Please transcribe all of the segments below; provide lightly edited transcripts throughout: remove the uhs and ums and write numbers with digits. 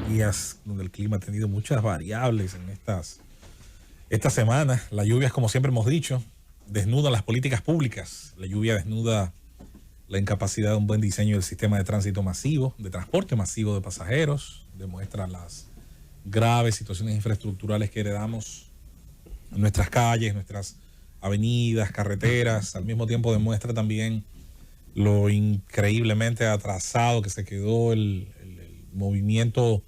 días donde el clima ha tenido muchas variables en estas semanas. La lluvia, como siempre hemos dicho, desnuda las políticas públicas. La lluvia desnuda la incapacidad de un buen diseño del sistema de tránsito masivo, de transporte masivo de pasajeros, demuestra las graves situaciones infraestructurales que heredamos en nuestras calles, nuestras avenidas, carreteras. Al mismo tiempo demuestra también lo increíblemente atrasado que se quedó el movimiento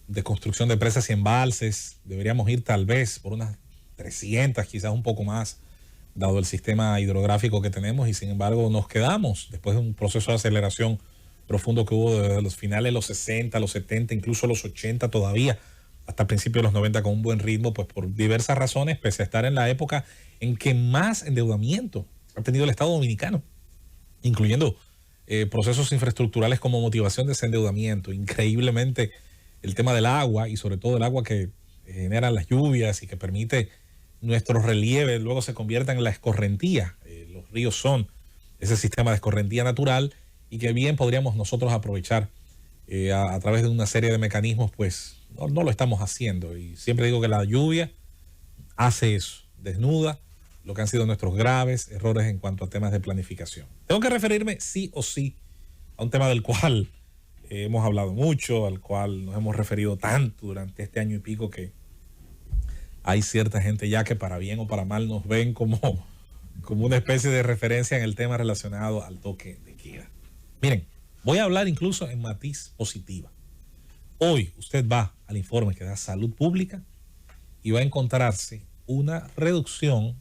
de construcción de presas y embalses. Deberíamos ir tal vez por unas 300, quizás un poco más, dado el sistema hidrográfico que tenemos, y sin embargo nos quedamos después de un proceso de aceleración profundo que hubo desde los finales de los 60, los 70, incluso los 80 todavía, hasta principios de los 90 con un buen ritmo, pues por diversas razones, pese a estar en la época en que más endeudamiento ha tenido el Estado Dominicano, incluyendo procesos infraestructurales como motivación de ese endeudamiento. Increíblemente el tema del agua, y sobre todo el agua que generan las lluvias y que permite nuestro relieve luego se convierta en la escorrentía. Los ríos son ese sistema de escorrentía natural y que bien podríamos nosotros aprovechar a través de una serie de mecanismos. Pues no lo estamos haciendo, y siempre digo que la lluvia hace eso, desnuda lo que han sido nuestros graves errores en cuanto a temas de planificación. Tengo que referirme sí o sí a un tema del cual hemos hablado mucho, al cual nos hemos referido tanto durante este año y pico, que hay cierta gente ya que para bien o para mal nos ven como una especie de referencia en el tema relacionado al toque de queda. Miren, voy a hablar incluso en matiz positiva. Hoy usted va al informe que da Salud Pública y va a encontrarse una reducción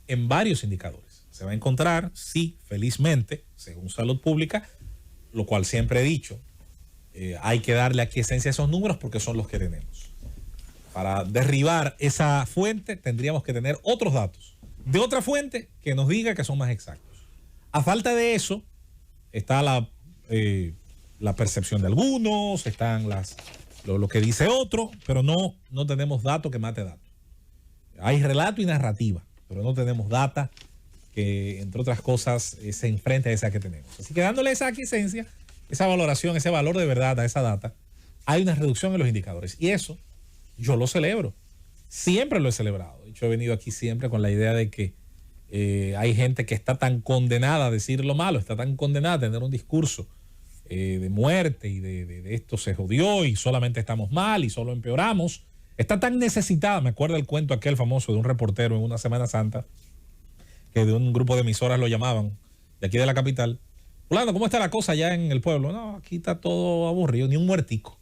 en varios indicadores. Se va a encontrar, sí, felizmente, según Salud Pública, lo cual siempre he dicho, hay que darle aquiescencia a esos números porque son los que tenemos. Para derribar esa fuente tendríamos que tener otros datos de otra fuente que nos diga que son más exactos. A falta de eso está la percepción de algunos, están lo que dice otro, pero no tenemos dato que mate dato. Hay relato y narrativa, pero no tenemos data que, entre otras cosas, se enfrente a esa que tenemos. Así que dándole esa aquiescencia, esa valoración, ese valor de verdad a esa data, hay una reducción en los indicadores. Y eso yo lo celebro. Siempre lo he celebrado. De hecho, he venido aquí siempre con la idea de que hay gente que está tan condenada a decir lo malo, está tan condenada a tener un discurso de muerte y de esto se jodió y solamente estamos mal y solo empeoramos. Está tan necesitada. Me acuerdo el cuento aquel famoso de un reportero en una Semana Santa, que de un grupo de emisoras lo llamaban, de aquí de la capital. Fulano, ¿cómo está la cosa allá en el pueblo? No, aquí está todo aburrido, ni un muertico.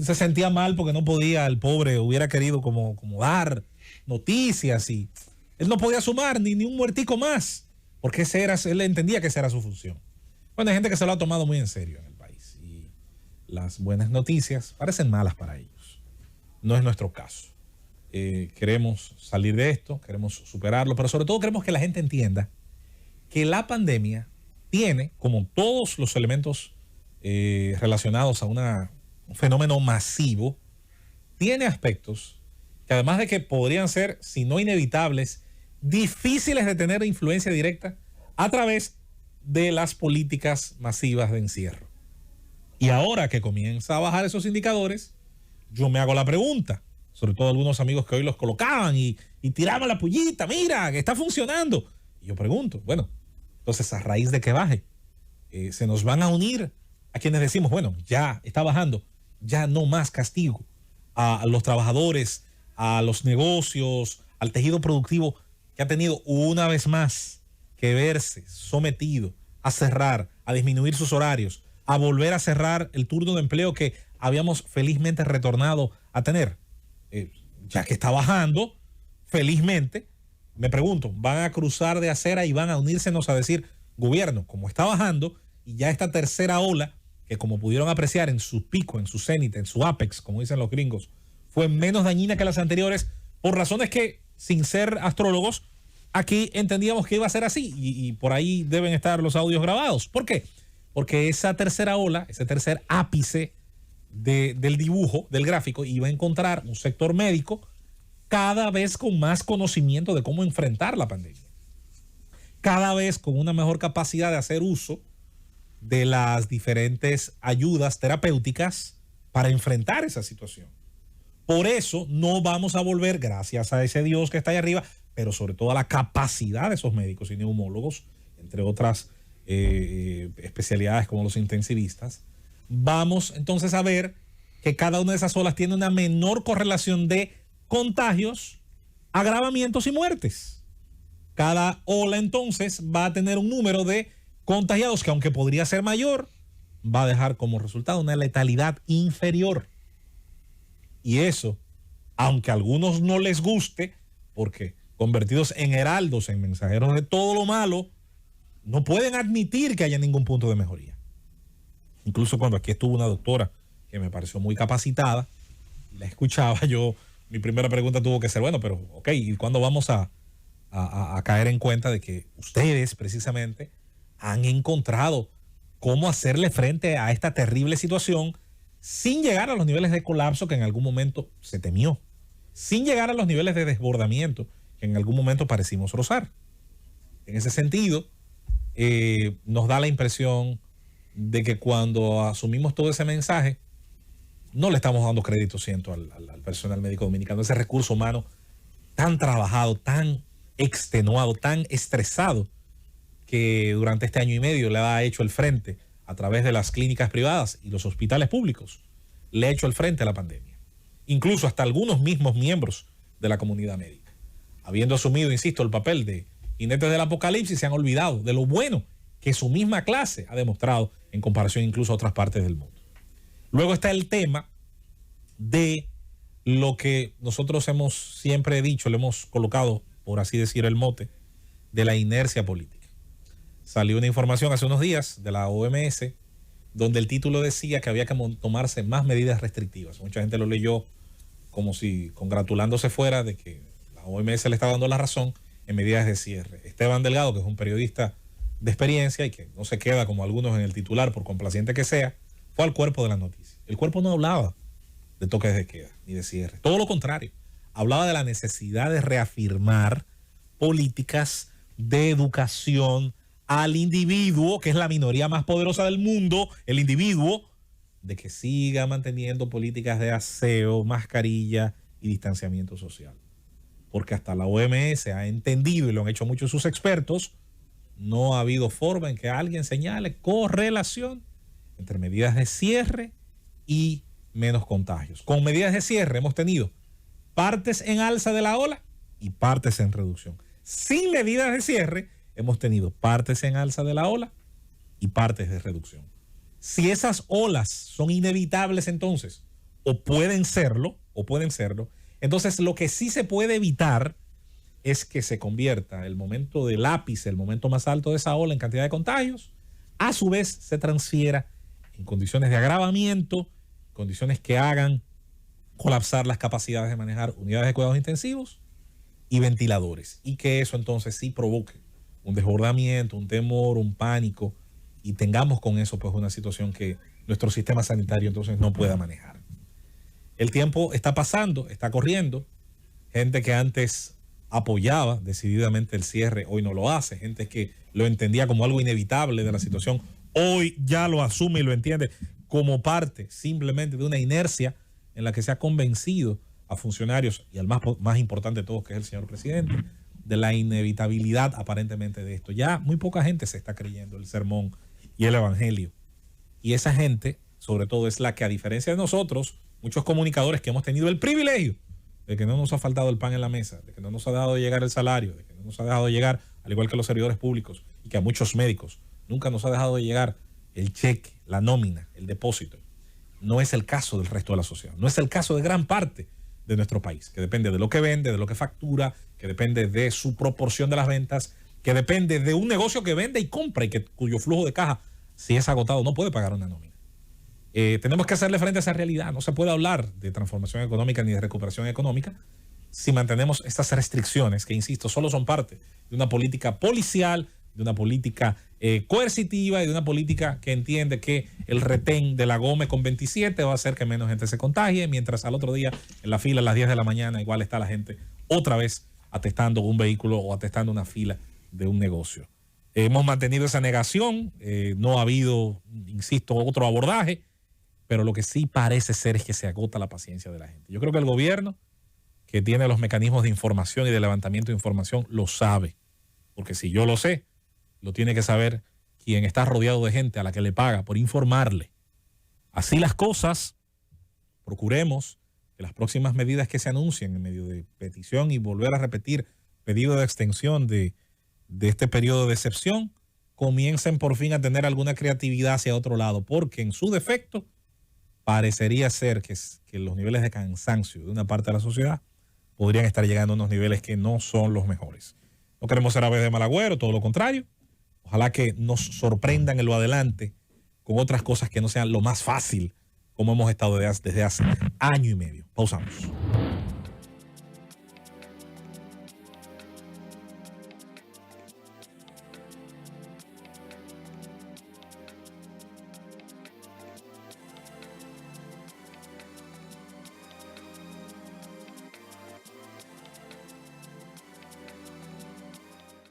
Se sentía mal porque no podía, el pobre hubiera querido como dar noticias y él no podía sumar ni un muertico más, porque él entendía que esa era su función. Bueno, hay gente que se lo ha tomado muy en serio en el país y las buenas noticias parecen malas para ellos. No es nuestro caso. Queremos salir de esto, queremos superarlo, pero sobre todo queremos que la gente entienda que la pandemia tiene, como todos los elementos relacionados a un fenómeno masivo, tiene aspectos que, además de que podrían ser, si no inevitables, difíciles de tener influencia directa a través de las políticas masivas de encierro. Y ahora que comienza a bajar esos indicadores, yo me hago la pregunta, sobre todo algunos amigos que hoy los colocaban y tiraban la pullita, mira, que está funcionando. Y yo pregunto, bueno, entonces, ¿a raíz de que baje? ¿Se nos van a unir a quienes decimos, bueno, ya está bajando, ya no más castigo a los trabajadores, a los negocios, al tejido productivo que ha tenido una vez más que verse sometido a cerrar, a disminuir sus horarios, a volver a cerrar el turno de empleo que habíamos felizmente retornado a tener? Ya que está bajando, felizmente, me pregunto, ¿van a cruzar de acera y van a unírsenos a decir, gobierno, como está bajando y ya esta tercera ola, que como pudieron apreciar en su pico, en su cenit, en su apex, como dicen los gringos, fue menos dañina que las anteriores, por razones que, sin ser astrólogos, aquí entendíamos que iba a ser así, y por ahí deben estar los audios grabados? ¿Por qué? Porque esa tercera ola, ese tercer ápice del dibujo, del gráfico, iba a encontrar un sector médico cada vez con más conocimiento de cómo enfrentar la pandemia, cada vez con una mejor capacidad de hacer uso de las diferentes ayudas terapéuticas para enfrentar esa situación. Por eso no vamos a volver, gracias a ese Dios que está ahí arriba, pero sobre todo a la capacidad de esos médicos y neumólogos, entre otras especialidades como los intensivistas, vamos entonces a ver que cada una de esas olas tiene una menor correlación de contagios, agravamientos y muertes. Cada ola entonces va a tener un número de contagiados que, aunque podría ser mayor, va a dejar como resultado una letalidad inferior. Y eso, aunque a algunos no les guste, porque convertidos en heraldos, en mensajeros de todo lo malo, no pueden admitir que haya ningún punto de mejoría. Incluso cuando aquí estuvo una doctora que me pareció muy capacitada, la escuchaba yo, mi primera pregunta tuvo que ser, bueno, pero ok, ¿y cuándo vamos a caer en cuenta de que ustedes precisamente han encontrado cómo hacerle frente a esta terrible situación sin llegar a los niveles de colapso que en algún momento se temió, sin llegar a los niveles de desbordamiento que en algún momento parecimos rozar? En ese sentido, nos da la impresión de que cuando asumimos todo ese mensaje, no le estamos dando crédito, siento, al personal médico dominicano, ese recurso humano tan trabajado, tan extenuado, tan estresado, que durante este año y medio le ha hecho el frente a través de las clínicas privadas y los hospitales públicos, le ha hecho el frente a la pandemia. Incluso hasta algunos mismos miembros de la comunidad médica, habiendo asumido, insisto, el papel de jinetes del apocalipsis, se han olvidado de lo bueno que su misma clase ha demostrado en comparación incluso a otras partes del mundo. Luego está el tema de lo que nosotros hemos siempre dicho, le hemos colocado, por así decir, el mote de la inercia política. Salió una información hace unos días de la OMS donde el título decía que había que tomarse más medidas restrictivas. Mucha gente lo leyó como si congratulándose fuera de que la OMS le estaba dando la razón en medidas de cierre. Esteban Delgado, que es un periodista de experiencia y que no se queda como algunos en el titular por complaciente que sea, fue al cuerpo de la noticia. El cuerpo no hablaba de toques de queda ni de cierre, todo lo contrario, hablaba de la necesidad de reafirmar políticas de educación al individuo, que es la minoría más poderosa del mundo, el individuo, de que siga manteniendo políticas de aseo, mascarilla y distanciamiento social. Porque hasta la OMS ha entendido, y lo han hecho muchos sus expertos, no ha habido forma en que alguien señale correlación entre medidas de cierre y menos contagios. Con medidas de cierre hemos tenido partes en alza de la ola y partes en reducción. Sin medidas de cierre hemos tenido partes en alza de la ola y partes de reducción. Si esas olas son inevitables entonces, o pueden serlo, entonces lo que sí se puede evitar es que se convierta el momento del ápice, el momento más alto de esa ola en cantidad de contagios, a su vez se transfiera en condiciones de agravamiento, condiciones que hagan colapsar las capacidades de manejar unidades de cuidados intensivos y ventiladores, y que eso entonces sí provoque un desbordamiento, un temor, un pánico, y tengamos con eso pues una situación que nuestro sistema sanitario entonces no pueda manejar. El tiempo está pasando, está corriendo, gente que antes apoyaba decididamente el cierre, hoy no lo hace, gente que lo entendía como algo inevitable de la situación, hoy ya lo asume y lo entiende como parte simplemente de una inercia en la que se ha convencido a funcionarios y al más importante de todos, que es el señor presidente, de la inevitabilidad aparentemente de esto. Ya muy poca gente se está creyendo el sermón y el evangelio. Y esa gente, sobre todo, es la que, a diferencia de nosotros, muchos comunicadores que hemos tenido el privilegio de que no nos ha faltado el pan en la mesa, de que no nos ha dejado de llegar el salario, de que no nos ha dejado de llegar, al igual que los servidores públicos, y que a muchos médicos nunca nos ha dejado de llegar el cheque, la nómina, el depósito. No es el caso del resto de la sociedad, no es el caso de gran parte de nuestro país, que depende de lo que vende, de lo que factura, que depende de su proporción de las ventas, que depende de un negocio que vende y compra y cuyo flujo de caja, si es agotado, no puede pagar una nómina. Tenemos que hacerle frente a esa realidad. No se puede hablar de transformación económica ni de recuperación económica si mantenemos estas restricciones que, insisto, solo son parte de una política policial, de una política coercitiva y de una política que entiende que el retén de la Gómez con 27 va a hacer que menos gente se contagie, mientras al otro día en la fila a las 10 de la mañana igual está la gente otra vez atestando un vehículo o atestando una fila de un negocio. Hemos mantenido esa negación, no ha habido, insisto, otro abordaje. pero lo que sí parece ser es que se agota la paciencia de la gente. Yo creo que el gobierno, que tiene los mecanismos de información y de levantamiento de información, lo sabe. Porque si yo lo sé, lo tiene que saber quien está rodeado de gente a la que le paga por informarle. Así las cosas, procuremos que las próximas medidas que se anuncien en medio de petición y volver a repetir pedido de extensión de este periodo de excepción, comiencen por fin a tener alguna creatividad hacia otro lado, porque en su defecto parecería ser que los niveles de cansancio de una parte de la sociedad podrían estar llegando a unos niveles que no son los mejores. No queremos ser aves de mal agüero, todo lo contrario. Ojalá que nos sorprendan en lo adelante con otras cosas que no sean lo más fácil, como hemos estado desde hace año y medio. Pausamos.